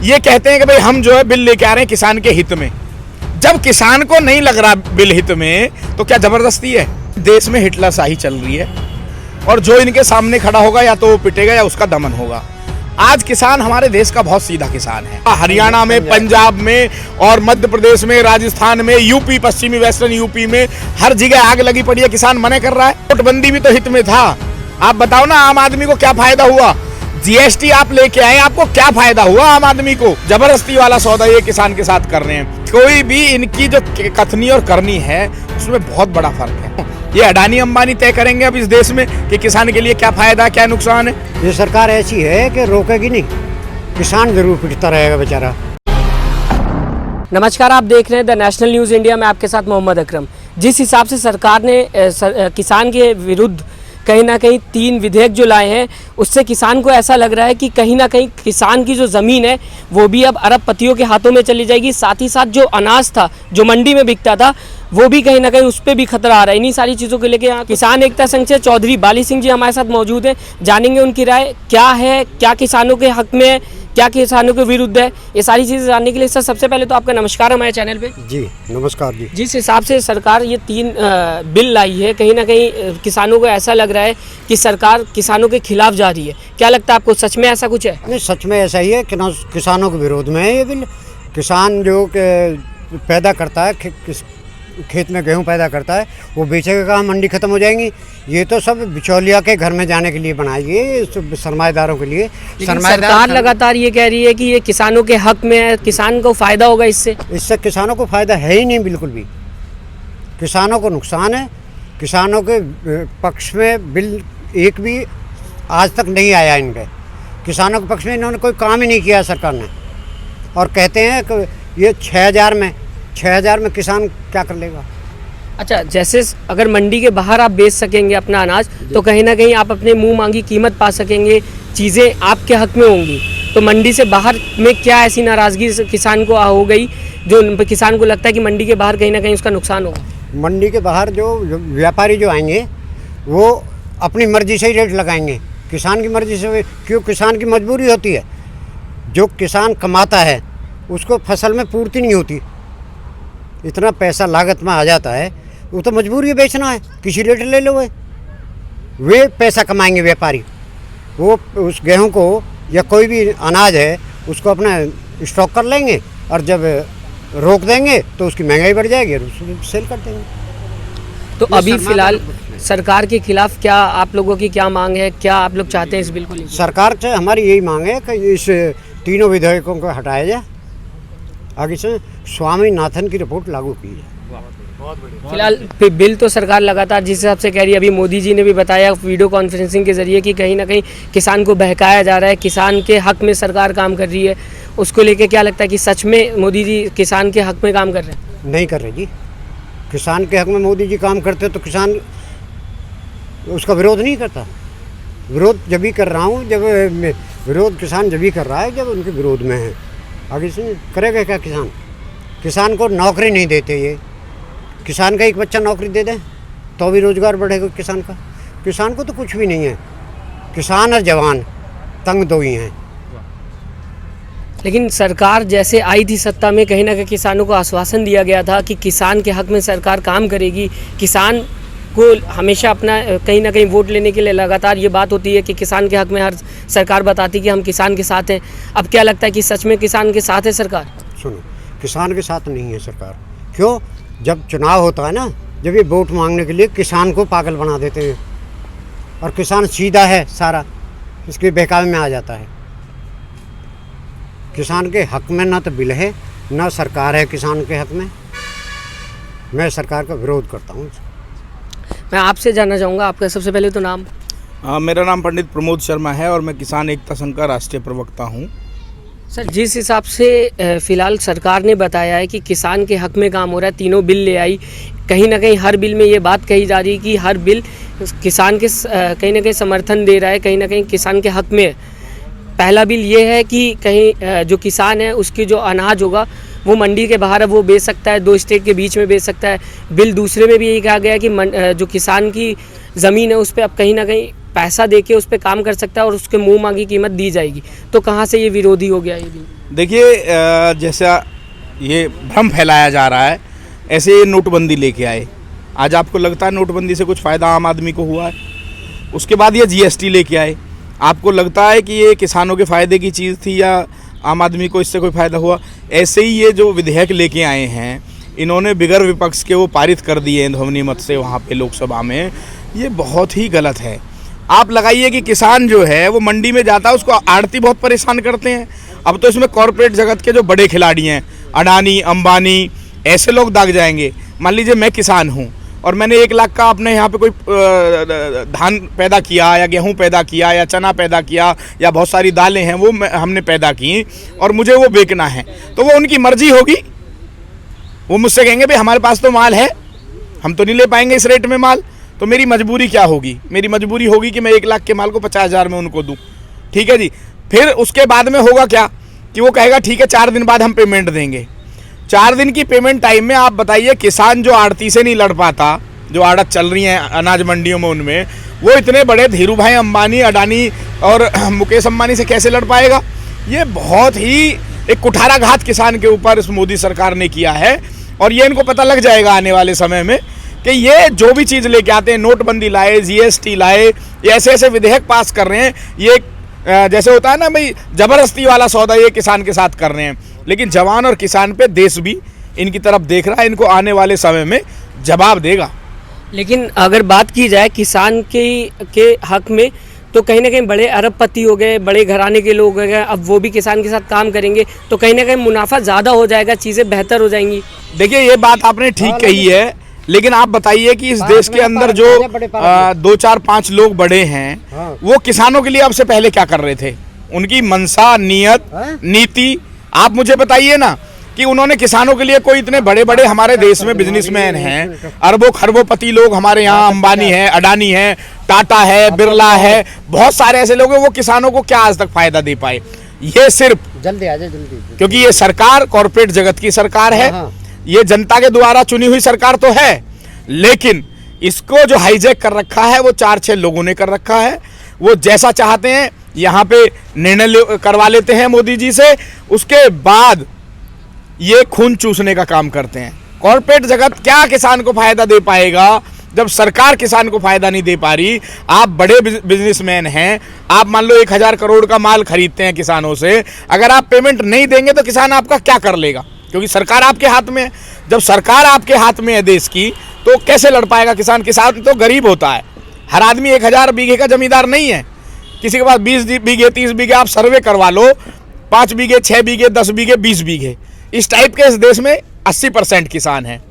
ये कहते हैं कि भाई हम जो है बिल लेके आ रहे हैं किसान के हित में। जब किसान को नहीं लग रहा बिल हित में तो क्या जबरदस्ती है? देश में हिटलर शाही चल रही है और जो इनके सामने खड़ा होगा या तो वो पिटेगा या उसका दमन होगा। आज किसान हमारे देश का बहुत सीधा किसान है। हरियाणा में, पंजाब में और मध्य प्रदेश में, राजस्थान में, यूपी, पश्चिमी वेस्टर्न यूपी में हर जगह आग लगी पड़ी है। किसान मना कर रहा है। नोटबंदी भी तो हित में था। आप बताओ ना, आम आदमी को क्या फायदा हुआ? जीएसटी आप लेके आए, आपको क्या फायदा हुआ आम आदमी को? जबरदस्ती वाला सौदा ये किसान के साथ कर रहे हैं। कोई भी इनकी जो कथनी और करनी है उसमें बहुत बड़ा फर्क है। ये अडानी अंबानी तय करेंगे अब इस देश में कि किसान के लिए क्या फायदा, क्या नुकसान है। ये सरकार ऐसी है कि रोकेगी नहीं, किसान जरूर पिटता रहेगा बेचारा। नमस्कार, आप देख रहे हैं द नेशनल न्यूज़ इंडिया में आपके साथ मोहम्मद अकरम। जिस हिसाब से सरकार ने किसान के विरुद्ध कहीं ना कहीं 3 विधेयक जो लाए हैं, उससे किसान को ऐसा लग रहा है कि कहीं ना कहीं किसान की जो ज़मीन है वो भी अब अरबपतियों के हाथों में चली जाएगी। साथ ही साथ जो अनाज था जो मंडी में बिकता था वो भी कहीं ना कहीं उस पर भी खतरा आ रहा है। इन्हीं सारी चीज़ों को लेकर यहाँ किसान एकता संघ से चौधरी बाली सिंह जी हमारे साथ मौजूद हैं। जानेंगे उनकी राय क्या है, क्या किसानों के हक में है, क्या किसानों के विरुद्ध है। ये सारी चीज़ें जानने के लिए सर सबसे पहले तो आपका नमस्कार हमारे चैनल पे। जी नमस्कार जी। जिस हिसाब से सरकार ये 3 बिल लाई है, कहीं ना कहीं किसानों को ऐसा लग रहा है कि सरकार किसानों के खिलाफ जा रही है। क्या लगता है आपको, सच में ऐसा कुछ है? नहीं, सच में ऐसा ही है। किसानों के विरोध में है ये बिल। किसान जो पैदा करता है, खेत में गेहूं पैदा करता है, वो बेचेगा कहाँ? मंडी खत्म हो जाएंगी। ये तो सब बिचौलिया के घर में जाने के लिए बनाई गई, सरमाएदारों के लिए। सरकार लगातार ये कह रही है कि ये किसानों के हक में है, किसान को फायदा होगा इससे। किसानों को फायदा है ही नहीं, बिल्कुल भी। किसानों को नुकसान है। किसानों के पक्ष में बिल एक भी आज तक नहीं आया इनके। किसानों के पक्ष में इन्होंने कोई काम ही नहीं किया सरकार ने। और कहते हैं कि ये 6,000 में किसान क्या कर लेगा। अच्छा, जैसे अगर मंडी के बाहर आप बेच सकेंगे अपना अनाज तो कहीं ना कहीं आप अपने मुंह मांगी कीमत पा सकेंगे, चीज़ें आपके हक में होंगी। तो मंडी से बाहर में क्या ऐसी नाराज़गी किसान को हो गई जो किसान को लगता है कि मंडी के बाहर कहीं ना कहीं उसका नुकसान होगा? मंडी के बाहर जो व्यापारी जो आएंगे वो अपनी मर्जी से ही रेट लगाएंगे, किसान की मर्जी से। क्यों? किसान की मजबूरी होती है। जो किसान कमाता है उसको फसल में पूर्ति नहीं होती, इतना पैसा लागत में आ जाता है, वो तो मजबूरी है बेचना है, किसी रेट ले लो। वे पैसा कमाएंगे व्यापारी। वो उस गेहूं को या कोई भी अनाज है उसको अपना स्टॉक कर लेंगे और जब रोक देंगे तो उसकी महंगाई बढ़ जाएगी और उसको सेल कर देंगे। तो अभी फ़िलहाल सरकार के खिलाफ क्या आप लोगों की क्या मांग है, क्या आप लोग चाहते हैं इस बिल को लेकर? सरकार से हमारी यही मांग है कि इस 3 विधेयकों को हटाया जाए, आगे से स्वामीनाथन की रिपोर्ट लागू की जाए। फिलहाल बिल तो सरकार लगातार जिस हिसाब से कह रही है, अभी मोदी जी ने भी बताया वीडियो कॉन्फ्रेंसिंग के जरिए कि कहीं ना कहीं किसान को बहकाया जा रहा है, किसान के हक में सरकार काम कर रही है। उसको लेके क्या लगता है कि सच में मोदी जी किसान के हक में काम कर रहे हैं? नहीं कर रहे जी। किसान के हक में मोदी जी काम करते तो किसान उसका विरोध नहीं करता। विरोध जब भी कर रहा हूँ, जब विरोध किसान जब भी कर रहा है जब उनके विरोध में है। आगे से करेगा क्या किसान? किसान को नौकरी नहीं देते ये। किसान का एक बच्चा नौकरी दे दें तो भी रोजगार बढ़ेगा किसान का। किसान को तो कुछ भी नहीं है। किसान और जवान तंग दो ही हैं। लेकिन सरकार जैसे आई थी सत्ता में, कहीं ना कहीं किसानों को आश्वासन दिया गया था कि किसान के हक में सरकार काम करेगी। किसान को हमेशा अपना कहीं ना कहीं वोट लेने के लिए लगातार ये बात होती है कि किसान के हक में हर सरकार बताती कि हम किसान के साथ हैं। अब क्या लगता है कि सच में किसान के साथ है सरकार? सुनो, किसान के साथ नहीं है सरकार। क्यों? जब चुनाव होता है ना, जब ये वोट मांगने के लिए किसान को पागल बना देते हैं और किसान सीधा है सारा, इसके बहकावे में आ जाता है। किसान के हक में ना तो बिल है ना सरकार है किसान के हक में। मैं सरकार का विरोध करता हूँ। मैं आपसे जानना चाहूँगा, आपका सबसे पहले तो नाम? मेरा नाम पंडित प्रमोद शर्मा है और मैं किसान एकता संघ का राष्ट्रीय प्रवक्ता हूँ। सर, जिस हिसाब से फ़िलहाल सरकार ने बताया है कि किसान के हक में काम हो रहा है, 3 बिल ले आई, कहीं ना कहीं हर बिल में ये बात कही जा रही है कि हर बिल किसान के कहीं ना कहीं समर्थन दे रहा है, कहीं ना कहीं किसान के हक में है। पहला बिल ये है कि कहीं जो किसान है उसकी जो अनाज होगा वो मंडी के बाहर है, वो बेच सकता है, 2 स्टेट के बीच में बेच सकता है। बिल दूसरे में भी यही कहा गया है कि जो किसान की ज़मीन है उस पर अब कहीं ना कहीं पैसा देके उस पर काम कर सकता है और उसके मुंह मांगी कीमत दी जाएगी, तो कहाँ से ये विरोधी हो गया ये भी? देखिए जैसा ये भ्रम फैलाया जा रहा है, ऐसे ये नोटबंदी लेके आए। आज आपको लगता है नोटबंदी से कुछ फ़ायदा आम आदमी को हुआ है? उसके बाद ये जीएसटी लेके आए, आपको लगता है कि ये किसानों के फ़ायदे की चीज़ थी या आम आदमी को इससे कोई फ़ायदा हुआ? ऐसे ही ये जो विधेयक लेके आए हैं, इन्होंने बिगर विपक्ष के वो पारित कर दिए हैं ध्वनि मत से वहाँ पे लोकसभा में। ये बहुत ही गलत है। आप लगाइए कि किसान जो है वो मंडी में जाता है, उसको आड़ती बहुत परेशान करते हैं। अब तो इसमें कॉरपोरेट जगत के जो बड़े खिलाड़ी हैं, अडानी, अंबानी, ऐसे लोग दाग जाएंगे। मान लीजिए मैं किसान हूँ और मैंने 1 लाख का अपने यहाँ पे कोई धान पैदा किया या गेहूँ पैदा किया या चना पैदा किया या बहुत सारी दालें हैं वो हमने पैदा की और मुझे वो बेचना है, तो वो उनकी मर्जी होगी। वो मुझसे कहेंगे भाई हमारे पास तो माल है, हम तो नहीं ले पाएंगे इस रेट में माल, तो मेरी मजबूरी क्या होगी? मेरी मजबूरी होगी कि मैं 1 लाख के माल को 50,000 में उनको दूं। ठीक है जी। फिर उसके बाद में होगा क्या कि वो कहेगा ठीक है 4 दिन बाद हम पेमेंट देंगे। 4 दिन की पेमेंट टाइम में आप बताइए किसान जो आड़ती से नहीं लड़ पाता, जो आड़त चल रही हैं अनाज मंडियों में उनमें, वो इतने बड़े धीरू भाई अंबानी, अडानी और मुकेश अंबानी से कैसे लड़ पाएगा? ये बहुत ही एक कुठाराघात किसान के ऊपर इस मोदी सरकार ने किया है और ये इनको पता लग जाएगा आने वाले समय में कि ये जो भी चीज़ लेके आते हैं, नोटबंदी लाए, जीएसटी लाए, ये ऐसे ऐसे विधेयक पास कर रहे हैं, ये जैसे होता है ना भाई जबरदस्ती वाला सौदा ये किसान के साथ कर रहे हैं। लेकिन जवान और किसान पे देश भी इनकी तरफ देख रहा है, इनको आने वाले समय में जवाब देगा। लेकिन अगर बात की जाए किसान के हक में, तो कहीं ना कहीं बड़े अरबपति हो गए, बड़े घराने के लोग हो गए, अब वो भी किसान के साथ काम करेंगे तो कहीं ना कहीं मुनाफा ज़्यादा हो जाएगा, चीज़ें बेहतर हो जाएंगी। देखिए ये बात आपने ठीक कही है, लेकिन आप बताइए कि इस देश के अंदर जो 2, 4, 5 लोग बड़े हैं, वो किसानों के लिए अब से पहले क्या कर रहे थे? उनकी मनसा, नियत, नीति आप मुझे बताइए ना कि उन्होंने किसानों के लिए कोई इतने बड़े बड़े हमारे देश में बिजनेसमैन हैं, अरबों खरबोपति लोग हमारे यहाँ, अंबानी है, अडानी है, टाटा है, बिरला है, बहुत सारे ऐसे लोग हैं, वो किसानों को क्या आज तक फायदा दे पाए? ये सिर्फ जल्दी आ जाए जल्दी, क्योंकि ये सरकार कॉर्पोरेट जगत की सरकार है, ये जनता के द्वारा चुनी हुई सरकार तो है, लेकिन इसको जो हाईजैक कर रखा है वो 4-6 लोगों ने कर रखा है। वो जैसा चाहते हैं यहाँ पे निर्णय करवा लेते हैं मोदी जी से, उसके बाद ये खून चूसने का काम करते हैं। कॉर्पोरेट जगत क्या किसान को फायदा दे पाएगा जब सरकार किसान को फायदा नहीं दे पा रही? आप बड़े बिजनेसमैन हैं, आप मान लो 1000 करोड़ का माल खरीदते हैं किसानों से, अगर आप पेमेंट नहीं देंगे तो किसान आपका क्या कर लेगा? क्योंकि सरकार आपके हाथ में है। जब सरकार आपके हाथ में है देश की, तो कैसे लड़ पाएगा किसान? किसान तो गरीब होता है, हर आदमी 1000 बीघे का जमींदार नहीं है। किसी के पास 20 बीघे 30 बीघे, आप सर्वे करवा लो, 5 बीघे 6 बीघे 10 बीघे 20 बीघे, इस टाइप के इस देश में 80% किसान हैं।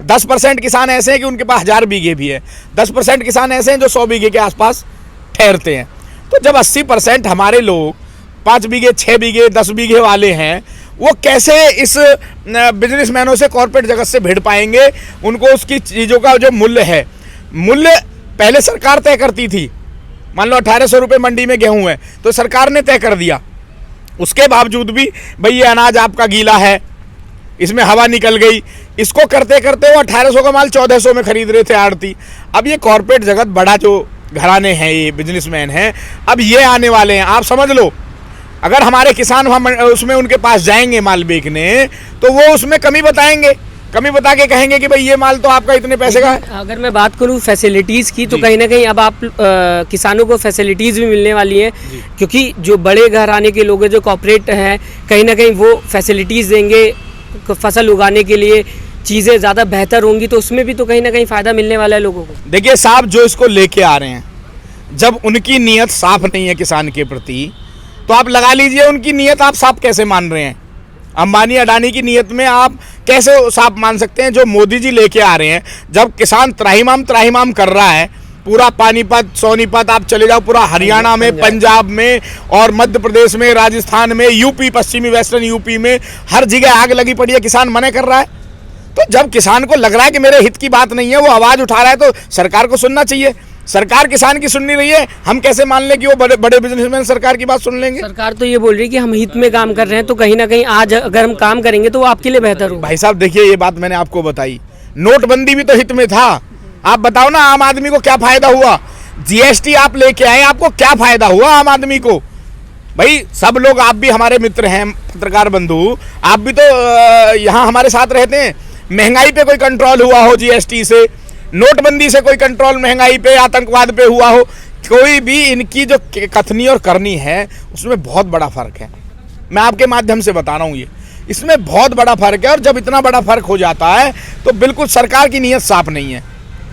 10% किसान ऐसे हैं कि उनके पास 1000 बीघे भी है, 10% किसान ऐसे हैं जो 100 बीघे के आसपास ठहरते हैं। तो जब 80% हमारे लोग 5 बीघे 6 बीघे 10 बीघे वाले हैं, वो कैसे इस बिजनेसमैनों से, कॉर्पोरेट जगत से भिड़ पाएंगे? उनको उसकी चीज़ों का जो मूल्य है, मूल्य पहले सरकार तय करती थी। मान लो 1800 रुपये मंडी में गेहूं है तो सरकार ने तय कर दिया, उसके बावजूद भी भाई ये अनाज आपका गीला है, इसमें हवा निकल गई, इसको करते करते वो 1800 का माल 1400 में खरीद रहे थे आड़ती। अब ये कॉर्पोरेट जगत, बड़ा जो घराने हैं, ये बिजनेसमैन हैं, अब ये आने वाले हैं। आप समझ लो अगर हमारे किसान वहाँ उसमें उनके पास जाएंगे माल बेचने, तो वो उसमें कमी बताएंगे, कमी बता के कहेंगे कि भाई ये माल तो आपका इतने पैसे का है। अगर मैं बात करूं फैसिलिटीज़ की, तो कहीं ना कहीं अब आप किसानों को फैसिलिटीज़ भी मिलने वाली है, क्योंकि जो बड़े घराने के लोग हैं, जो कॉर्पोरेट हैं, कहीं ना कहीं वो फैसिलिटीज़ देंगे फसल उगाने के लिए, चीज़ें ज़्यादा बेहतर होंगी, तो उसमें भी तो कहीं ना कहीं फ़ायदा मिलने वाला है लोगों को। देखिए साहब, जो इसको लेके आ रहे हैं, जब उनकी नीयत साफ नहीं है किसान के प्रति, तो आप लगा लीजिए उनकी नीयत आप साफ कैसे मान रहे हैं? अंबानी अडानी की नीयत में आप कैसे साफ मान सकते हैं? जो मोदी जी लेके आ रहे हैं, जब किसान त्राहिमाम कर रहा है, पूरा पानीपत, सोनीपत, आप चले जाओ पूरा हरियाणा में, पंजाब में और मध्य प्रदेश में, राजस्थान में, यूपी, पश्चिमी वेस्टर्न यूपी में, हर जगह आग लगी पड़ी है, किसान मना कर रहा है। तो जब किसान को लग रहा है कि मेरे हित की बात नहीं है, वो आवाज़ उठा रहा है, तो सरकार को सुनना चाहिए। सरकार किसान की सुन नहीं रही है, हम कैसे मान लें कि वो बड़े बड़े बिजनेसमैन सरकार की बात सुन लेंगे? सरकार तो ये बोल रही है कि हम हित में काम कर रहे हैं, तो कहीं ना कहीं आज अगर हम काम करेंगे तो वो आपके लिए बेहतर होगा। भाई साहब देखिए, ये बात मैंने आपको बताई, नोटबंदी भी तो हित में था। आप बताओ ना, आम आदमी को क्या फायदा हुआ? जीएसटी आप लेके आए, आपको क्या फायदा हुआ आम आदमी को? भाई सब लोग, आप भी हमारे मित्र हैं, पत्रकार बंधु, आप भी तो यहाँ हमारे साथ रहते हैं। महंगाई पे कोई कंट्रोल हुआ हो जीएसटी से, नोटबंदी से कोई कंट्रोल महंगाई पे, आतंकवाद पे हुआ हो? कोई भी इनकी जो कथनी और करनी है उसमें बहुत बड़ा फर्क है। मैं आपके माध्यम से बता रहा हूँ, ये इसमें बहुत बड़ा फर्क है। और जब इतना बड़ा फर्क हो जाता है तो बिल्कुल सरकार की नीयत साफ नहीं है।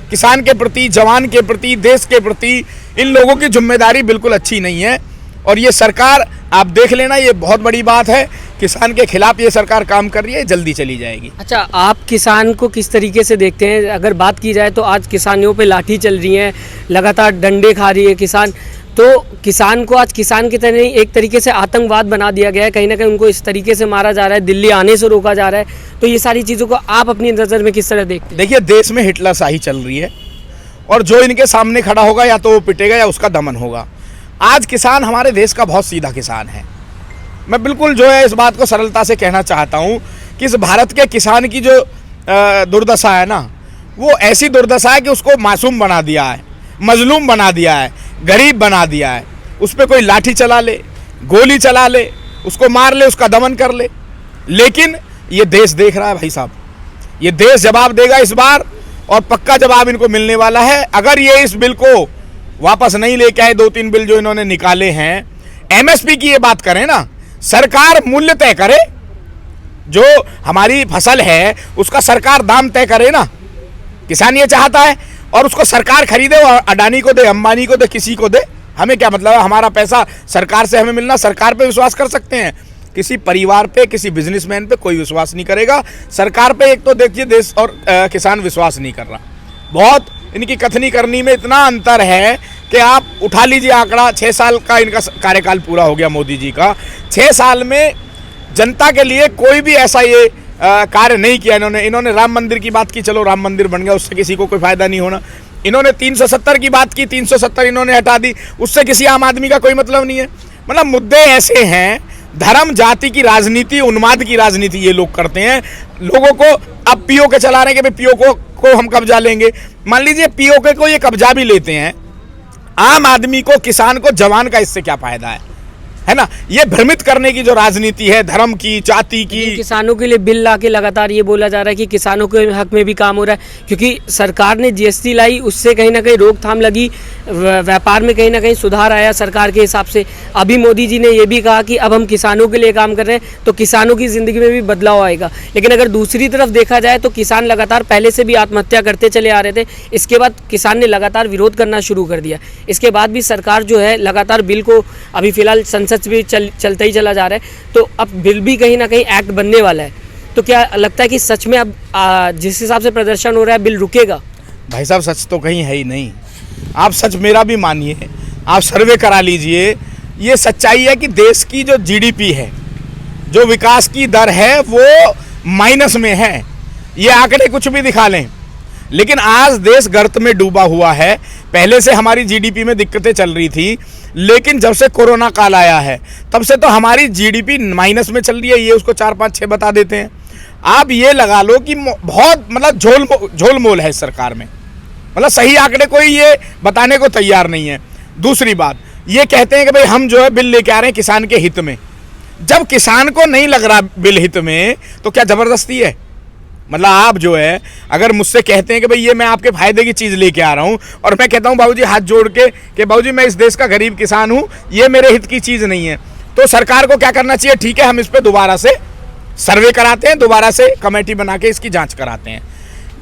किसान के प्रति, जवान के प्रति, देश के प्रति इन लोगों की जिम्मेदारी बिल्कुल अच्छी नहीं है। और ये सरकार, आप देख लेना, ये बहुत बड़ी बात है, किसान के खिलाफ ये सरकार काम कर रही है, जल्दी चली जाएगी। अच्छा, आप किसान को किस तरीके से देखते हैं? अगर बात की जाए तो आज किसानियों पे लाठी चल रही है, लगातार डंडे खा रही है किसान, तो किसान को आज किसान की तरह एक तरीके से आतंकवाद बना दिया गया है। कहीं ना कहीं उनको इस तरीके से मारा जा रहा है, दिल्ली आने से रोका जा रहा है। तो ये सारी चीज़ों को आप अपनी नज़र में किस तरह देखते हैं? देखिए, देश में हिटलर शाही चल रही है और जो इनके सामने खड़ा होगा या तो वो पिटेगा या उसका दमन होगा। आज किसान हमारे देश का बहुत सीधा किसान है। मैं बिल्कुल जो है इस बात को सरलता से कहना चाहता हूँ कि इस भारत के किसान की जो दुर्दशा है ना, वो ऐसी दुर्दशा है कि उसको मासूम बना दिया है, मजलूम बना दिया है, गरीब बना दिया है। उस पर कोई लाठी चला ले, गोली चला ले, उसको मार ले, उसका दमन कर ले। लेकिन ये देश देख रहा है भाई साहब, ये देश जवाब देगा इस बार, और पक्का जवाब इनको मिलने वाला है। अगर ये इस बिल को वापस नहीं लेके आए, 2-3 बिल जो इन्होंने निकाले हैं, एमएसपी की ये बात करें ना, सरकार मूल्य तय करे, जो हमारी फसल है उसका सरकार दाम तय करे ना। किसान ये चाहता है और उसको सरकार खरीदे, और अडानी को दे, अंबानी को दे, किसी को दे, हमें क्या मतलब है? हमारा पैसा सरकार से हमें मिलना। सरकार पे विश्वास कर सकते हैं, किसी परिवार पे, किसी बिजनेसमैन पे कोई विश्वास नहीं करेगा। सरकार पे एक तो देखिए देश और किसान विश्वास नहीं कर रहा। बहुत इनकी कथनी करनी में इतना अंतर है कि आप उठा लीजिए आंकड़ा, 6 साल का इनका कार्यकाल पूरा हो गया मोदी जी का। 6 साल में जनता के लिए कोई भी ऐसा ये कार्य नहीं किया इन्होंने राम मंदिर की बात की, चलो राम मंदिर बन गया, उससे किसी को कोई फायदा नहीं होना। इन्होंने 370 की बात की, 370 इन्होंने हटा दी, उससे किसी आम आदमी का कोई मतलब नहीं है। मतलब मुद्दे ऐसे हैं, धर्म जाति की राजनीति, उन्माद की राजनीति ये लोग करते हैं। लोगों को अब पीओके चला रहे हैं कि पीओके को हम कब्जा लेंगे। मान लीजिए पीओके को ये कब्जा भी लेते हैं, आम आदमी को, किसान को, जवान का इससे क्या फायदा है ना? ये भ्रमित करने की जो राजनीति है, धर्म की, जाति की। किसानों के लिए बिल लाके लगातार ये बोला जा रहा है कि किसानों के हक में भी काम हो रहा है, क्योंकि सरकार ने जीएसटी लाई, उससे कहीं ना कहीं रोकथाम लगी, व्यापार में कहीं ना कहीं सुधार आया सरकार के हिसाब से। अभी मोदी जी ने ये भी कहा कि अब हम किसानों के लिए काम कर रहे हैं, तो किसानों की ज़िंदगी में भी बदलाव आएगा। लेकिन अगर दूसरी तरफ देखा जाए तो किसान लगातार पहले से भी आत्महत्या करते चले आ रहे थे, इसके बाद किसान ने लगातार विरोध करना शुरू कर दिया। इसके बाद भी सरकार जो है लगातार बिल को, अभी फिलहाल संसद भी चलता ही चला जा रहा है, तो अब बिल भी कहीं ना कहीं एक्ट बनने वाला है। तो क्या लगता है कि सच में अब जिस हिसाब से प्रदर्शन हो रहा है बिल रुकेगा? भाई साहब, सच तो कहीं है ही नहीं। आप सच मेरा भी मानिए, आप सर्वे करा लीजिए। ये सच्चाई है कि देश की जो जीडीपी है, जो विकास की दर है, वो माइनस में है। ये आंकड़े कुछ भी दिखा लें, लेकिन आज देश गर्त में डूबा हुआ है। पहले से हमारी जीडीपी में दिक्कतें चल रही थी, लेकिन जब से कोरोना काल आया है तब से तो हमारी जीडीपी माइनस में चल रही है। ये उसको 4, 5, 6 बता देते हैं। आप ये लगा लो कि बहुत मतलब झोलमोल है इस सरकार में, मतलब सही आंकड़े कोई ये बताने को तैयार नहीं है। दूसरी बात, ये कहते हैं कि भाई हम जो है बिल लेके आ रहे हैं किसान के हित में। जब किसान को नहीं लग रहा बिल हित में, तो क्या जबरदस्ती है? मतलब आप जो है अगर मुझसे कहते हैं कि भाई ये मैं आपके फायदे की चीज़ लेके आ रहा हूँ, और मैं कहता हूँ बाबूजी हाथ जोड़ के कि बाबूजी मैं इस देश का गरीब किसान हूँ, ये मेरे हित की चीज़ नहीं है, तो सरकार को क्या करना चाहिए? ठीक है, हम इस पर दोबारा से सर्वे कराते हैं, दोबारा से कमेटी बना के इसकी जाँच कराते हैं।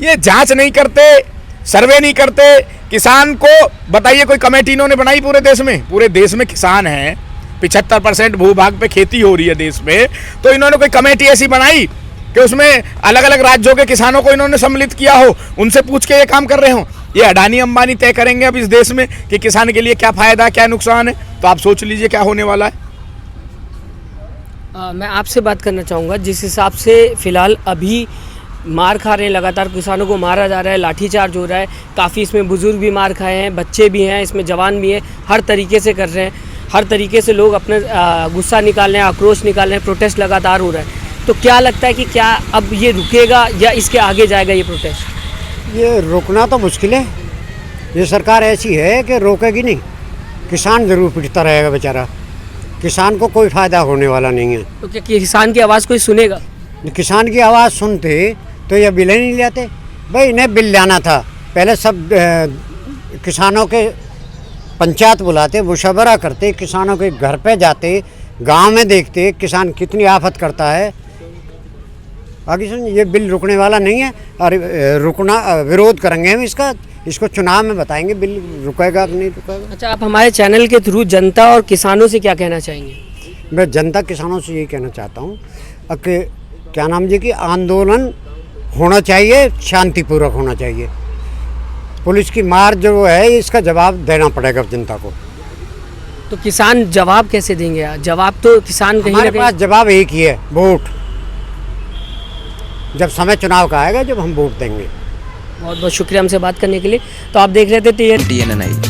ये जाँच नहीं करते, सर्वे नहीं करते। किसान को बताइए, कोई कमेटी इन्होंने बनाई पूरे देश में? पूरे देश में किसान हैं, 75% भूभाग पे खेती हो रही है देश में, तो इन्होंने कोई कमेटी ऐसी बनाई कि उसमें अलग अलग राज्यों के किसानों को इन्होंने सम्मिलित किया हो, उनसे पूछ के ये काम कर रहे हो? ये अडानी अंबानी तय करेंगे अब इस देश में कि किसान के लिए क्या फ़ायदा, क्या नुकसान है। तो आप सोच लीजिए क्या होने वाला है। मैं आपसे बात करना चाहूँगा, जिस हिसाब से फ़िलहाल अभी मार खा रहे हैं, लगातार किसानों को मारा जा रहा है, लाठीचार्ज हो रहा है, काफ़ी इसमें बुज़ुर्ग भी मार खाए हैं, बच्चे भी हैं, इसमें जवान भी हैं, हर तरीके से कर रहे हैं, हर तरीके से लोग अपने गुस्सा निकाल रहे हैं, आक्रोश निकाल रहे हैं, प्रोटेस्ट लगातार हो रहा है। तो क्या लगता है कि क्या अब ये रुकेगा या इसके आगे जाएगा ये प्रोटेस्ट? ये रुकना तो मुश्किल है, ये सरकार ऐसी है कि रोकेगी नहीं, किसान ज़रूर पिटता रहेगा बेचारा, किसान को कोई फ़ायदा होने वाला नहीं है। तो क्या किसान की आवाज़ कोई सुनेगा? किसान की आवाज़ सुनते तो ये बिल ही नहीं लाते। भाई इन्हें बिल लाना था, पहले सब किसानों के पंचायत बुलाते, मुशावरा करते, किसानों के घर पे जाते, गांव में देखते किसान कितनी आफत करता है। बाकी सुन, ये बिल रुकने वाला नहीं है और विरोध करेंगे हम इसको चुनाव में बताएंगे बिल रुकेगा कि नहीं रुकेगा। अच्छा, आप हमारे चैनल के थ्रू जनता और किसानों से क्या कहना चाहेंगे? मैं जनता किसानों से यही कहना चाहता हूँ कि क्या नाम जी कि आंदोलन होना चाहिए, शांतिपूर्वक होना चाहिए। पुलिस की मार जो है इसका जवाब देना पड़ेगा जनता को। तो किसान जवाब कैसे देंगे यार? जवाब तो किसान कहीं ना हमारे कहीं पास जवाब एक ही है, वोट। जब समय चुनाव का आएगा जब हम वोट देंगे। बहुत बहुत शुक्रिया हमसे बात करने के लिए। तो आप देख रहे थे TNI।